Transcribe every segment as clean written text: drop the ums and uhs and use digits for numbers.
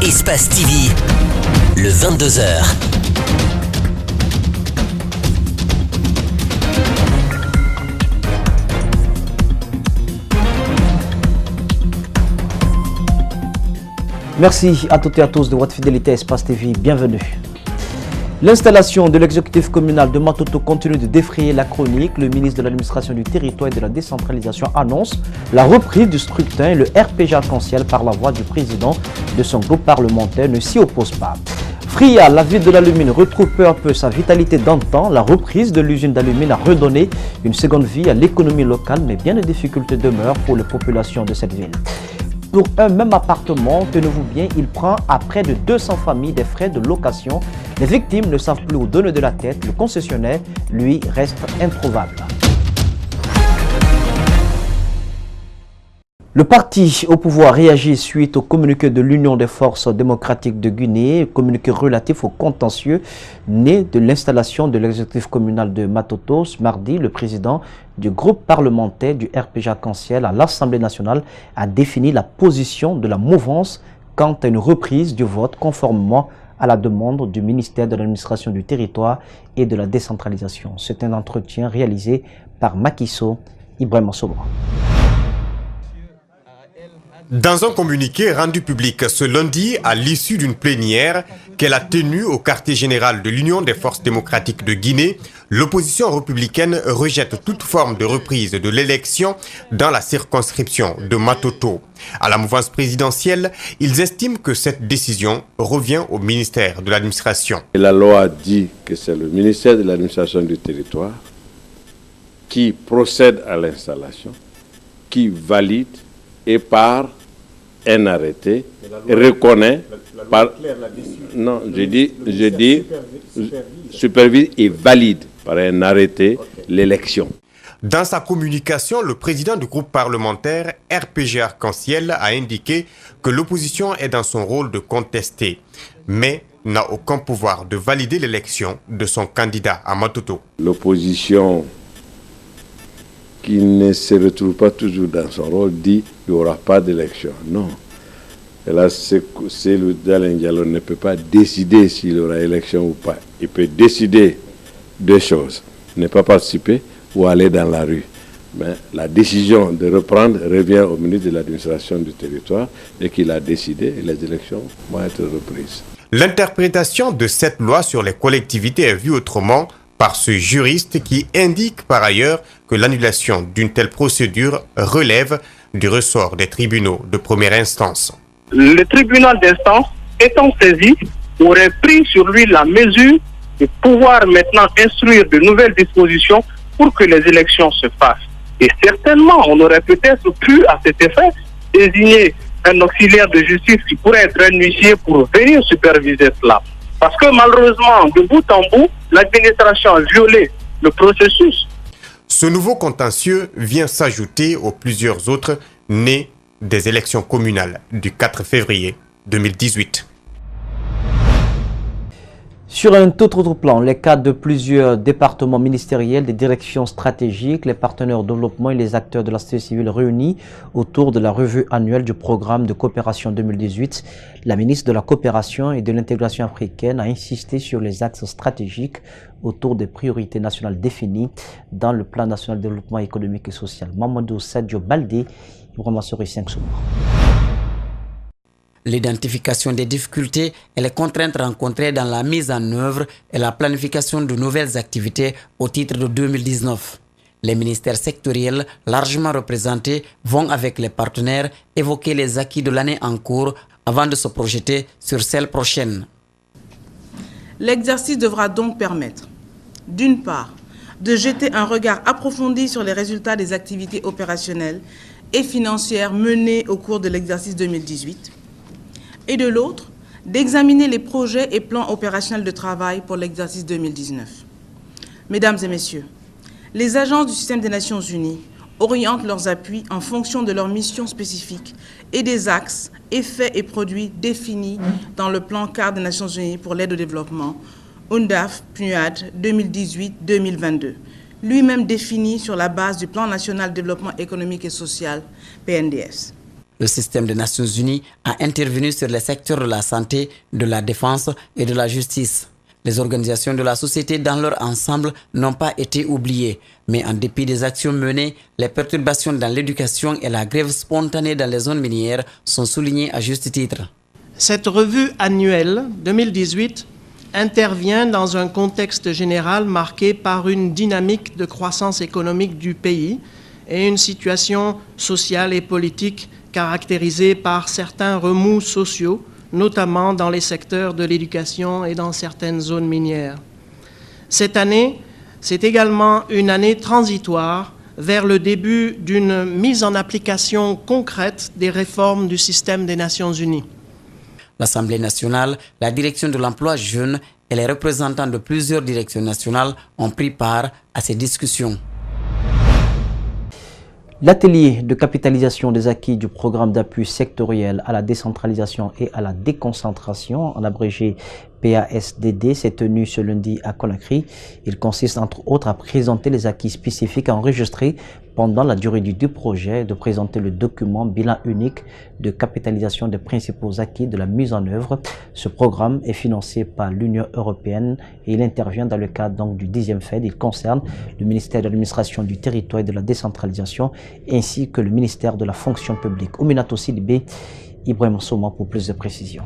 Espace TV, le 22h. Merci à toutes et à tous de votre fidélité à Espace TV. Bienvenue. L'installation de l'exécutif communal de Matoto continue de défrayer la chronique. Le ministre de l'administration du territoire et de la décentralisation annonce la reprise du scrutin. Le RPG Arc-en-Ciel, par la voix du président de son groupe parlementaire, ne s'y oppose pas. Fria, la ville de l'Alumine, retrouve peu à peu sa vitalité d'antan. La reprise de l'usine d'Alumine a redonné une seconde vie à l'économie locale, mais bien des difficultés demeurent pour les populations de cette ville. Pour un même appartement, tenez-vous bien, il prend à près de 200 familles des frais de location. Les victimes ne savent plus où donner de la tête. Le concessionnaire, lui, reste introuvable. Le parti au pouvoir réagit suite au communiqué de l'Union des forces démocratiques de Guinée, communiqué relatif au contentieux né de l'installation de l'exécutif communal de Matoto. Ce mardi, le président du groupe parlementaire du RPG Arc-en-Ciel à l'Assemblée nationale a défini la position de la mouvance quant à une reprise du vote conformément à la demande du ministère de l'administration du territoire et de la décentralisation. C'est un entretien réalisé par Makiso Ibrahim Sobra. Dans un communiqué rendu public ce lundi à l'issue d'une plénière qu'elle a tenue au quartier général de l'Union des forces démocratiques de Guinée, l'opposition républicaine rejette toute forme de reprise de l'élection dans la circonscription de Matoto. À la mouvance présidentielle, ils estiment que cette décision revient au ministère de l'administration. La loi dit que c'est le ministère de l'administration du territoire qui procède à l'installation, qui valide et par un arrêté reconnaît par non, je dis supervise et valide par un arrêté l'élection. Dans sa communication, le président du groupe parlementaire RPG Arc-en-Ciel a indiqué que l'opposition est dans son rôle de contester, mais n'a aucun pouvoir de valider l'élection de son candidat à Matoto. L'opposition qui ne se retrouve pas toujours dans son rôle dit qu'il n'y aura pas d'élection. Non. Et là, le Dalen Diallo ne peut pas décider s'il y aura élection ou pas. Il peut décider deux choses, ne pas participer ou aller dans la rue. Mais la décision de reprendre revient au ministre de l'administration du territoire et qu'il a décidé et les élections vont être reprises. L'interprétation de cette loi sur les collectivités est vue autrement par ce juriste qui indique par ailleurs que l'annulation d'une telle procédure relève du ressort des tribunaux de première instance. Le tribunal d'instance, étant saisi, aurait pris sur lui la mesure de pouvoir maintenant instruire de nouvelles dispositions pour que les élections se fassent. Et certainement, on aurait peut-être pu, à cet effet, désigner un auxiliaire de justice qui pourrait être un huissier pour venir superviser cela. Parce que malheureusement, de bout en bout, l'administration a violé le processus. Ce nouveau contentieux vient s'ajouter aux plusieurs autres nés des élections communales du 4 février 2018. Sur un tout autre plan, les cadres de plusieurs départements ministériels, des directions stratégiques, les partenaires de développement et les acteurs de la société civile réunis autour de la revue annuelle du programme de coopération 2018, la ministre de la Coopération et de l'Intégration africaine a insisté sur les axes stratégiques autour des priorités nationales définies dans le plan national de développement économique et social. Mamadou Sadio Baldé, Ibrahim 5 Soumar. L'identification des difficultés et les contraintes rencontrées dans la mise en œuvre et la planification de nouvelles activités au titre de 2019. Les ministères sectoriels largement représentés vont avec les partenaires évoquer les acquis de l'année en cours avant de se projeter sur celle prochaine. L'exercice devra donc permettre, d'une part, de jeter un regard approfondi sur les résultats des activités opérationnelles et financières menées au cours de l'exercice 2018, et de l'autre, d'examiner les projets et plans opérationnels de travail pour l'exercice 2019. Mesdames et messieurs, les agences du système des Nations Unies orientent leurs appuis en fonction de leurs missions spécifiques et des axes, effets et produits définis dans le plan cadre des Nations Unies pour l'aide au développement, UNDAF-PNUAD 2018-2022, lui-même défini sur la base du plan national de développement économique et social, PNDS. Le système des Nations Unies a intervenu sur les secteurs de la santé, de la défense et de la justice. Les organisations de la société dans leur ensemble n'ont pas été oubliées, mais en dépit des actions menées, les perturbations dans l'éducation et la grève spontanée dans les zones minières sont soulignées à juste titre. Cette revue annuelle 2018 intervient dans un contexte général marqué par une dynamique de croissance économique du pays et une situation sociale et politique caractérisée par certains remous sociaux, notamment dans les secteurs de l'éducation et dans certaines zones minières. Cette année, c'est également une année transitoire vers le début d'une mise en application concrète des réformes du système des Nations Unies. L'Assemblée nationale, la direction de l'emploi jeune et les représentants de plusieurs directions nationales ont pris part à ces discussions. L'atelier de capitalisation des acquis du programme d'appui sectoriel à la décentralisation et à la déconcentration, en abrégé PASDD, s'est tenu ce lundi à Conakry. Il consiste entre autres à présenter les acquis spécifiques enregistrés pendant la durée du projet, de présenter le document bilan unique de capitalisation des principaux acquis de la mise en œuvre. Ce programme est financé par l'Union européenne et il intervient dans le cadre donc du 10e FED. Il concerne le ministère de l'administration du territoire et de la décentralisation ainsi que le ministère de la fonction publique. Ouminato Sidibé, Ibrahim Soma pour plus de précisions.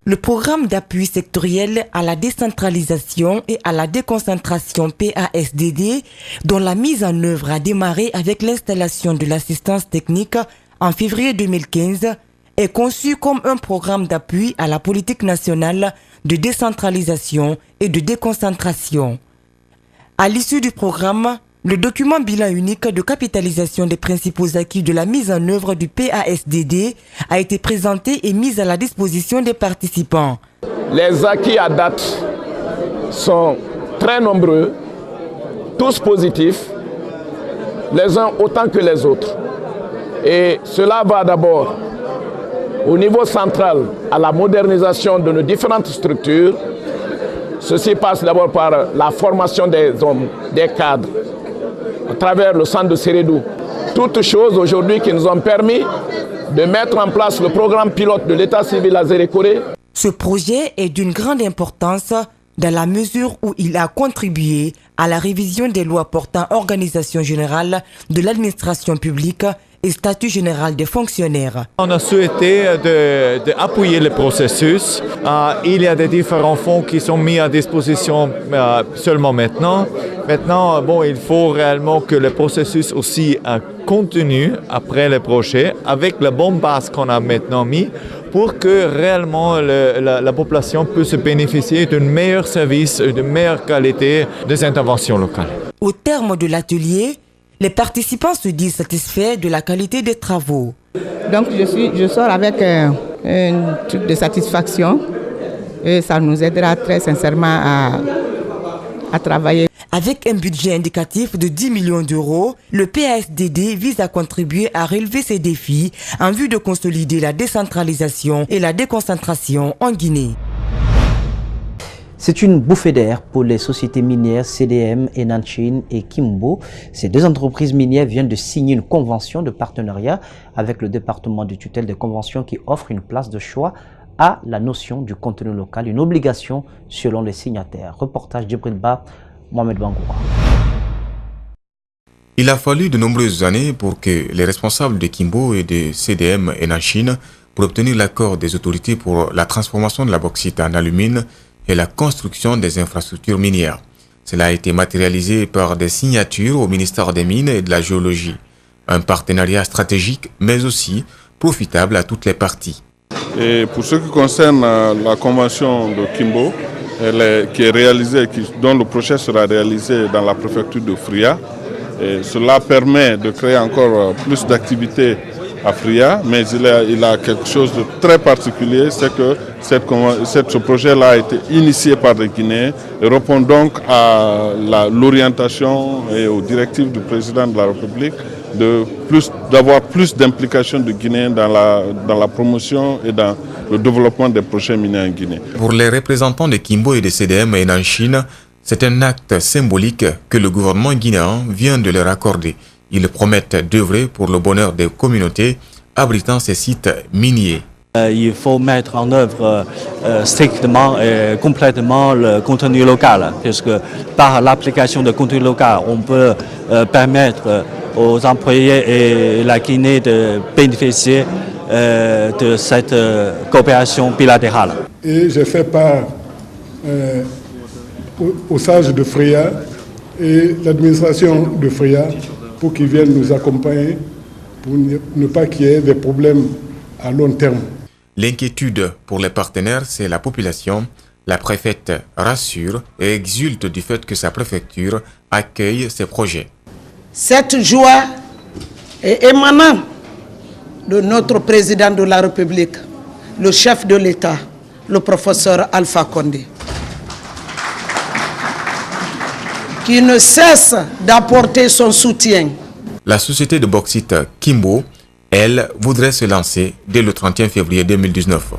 Le programme d'appui sectoriel à la décentralisation et à la déconcentration PASDD, dont la mise en œuvre a démarré avec l'installation de l'assistance technique en février 2015, est conçu comme un programme d'appui à la politique nationale de décentralisation et de déconcentration. À l'issue du programme, le document bilan unique de capitalisation des principaux acquis de la mise en œuvre du PASDD a été présenté et mis à la disposition des participants. Les acquis à date sont très nombreux, tous positifs, les uns autant que les autres. Et cela va d'abord au niveau central à la modernisation de nos différentes structures. Ceci passe d'abord par la formation des hommes, des cadres, à travers le centre de Sérédou. Toutes choses aujourd'hui qui nous ont permis de mettre en place le programme pilote de l'état civil à Zérékoré. Ce projet est d'une grande importance dans la mesure où il a contribué à la révision des lois portant organisation générale de l'administration publique et statut général des fonctionnaires. On a souhaité d'appuyer le processus. Il y a des différents fonds qui sont mis à disposition seulement maintenant. Maintenant, il faut réellement que le processus aussi continue après le projet avec la bonne base qu'on a maintenant mis pour que réellement la population puisse bénéficier d'un meilleur service, d'une meilleure qualité des interventions locales. Au terme de l'atelier, les participants se disent satisfaits de la qualité des travaux. Donc je sors avec un truc de satisfaction et ça nous aidera très sincèrement à travailler. Avec un budget indicatif de 10 millions d'euros, le PASDD vise à contribuer à relever ces défis en vue de consolider la décentralisation et la déconcentration en Guinée. C'est une bouffée d'air pour les sociétés minières CDM, Enanchin et Kimbo. Ces deux entreprises minières viennent de signer une convention de partenariat avec le département de tutelle des conventions qui offre une place de choix à la notion du contenu local, une obligation selon les signataires. Reportage d'Ibril Ba, Mohamed Bangoura. Il a fallu de nombreuses années pour que les responsables de Kimbo et de CDM Enanchin pour obtenir l'accord des autorités pour la transformation de la bauxite en alumine et la construction des infrastructures minières. Cela a été matérialisé par des signatures au ministère des Mines et de la Géologie. Un partenariat stratégique, mais aussi profitable à toutes les parties. Et pour ce qui concerne la convention de Kimbo, qui est réalisée, dont le projet sera réalisé dans la préfecture de Fria, et cela permet de créer encore plus d'activités à Fria, mais il a quelque chose de très particulier, c'est que ce projet-là a été initié par les Guinéens et répond donc à l'orientation et aux directives du président de la République d'avoir plus d'implication de Guinéens dans la promotion et dans le développement des projets miniers en Guinée. Pour les représentants de Kimbo et de CDM Enanchin, c'est un acte symbolique que le gouvernement guinéen vient de leur accorder. Ils promettent d'œuvrer pour le bonheur des communautés abritant ces sites miniers. Il faut mettre en œuvre strictement et complètement le contenu local, puisque par l'application de contenu local, on peut permettre aux employés et la Guinée de bénéficier de cette coopération bilatérale. Et j'ai fait part aux sages de Freya et l'administration de Freya pour qu'ils viennent nous accompagner pour ne pas qu'il y ait des problèmes à long terme. L'inquiétude pour les partenaires, c'est la population. La préfète rassure et exulte du fait que sa préfecture accueille ces projets. Cette joie est émanant de notre président de la République, le chef de l'État, le professeur Alpha Condé, qui ne cesse d'apporter son soutien. La société de bauxite Kimbo, elle, voudrait se lancer dès le 31 février 2019.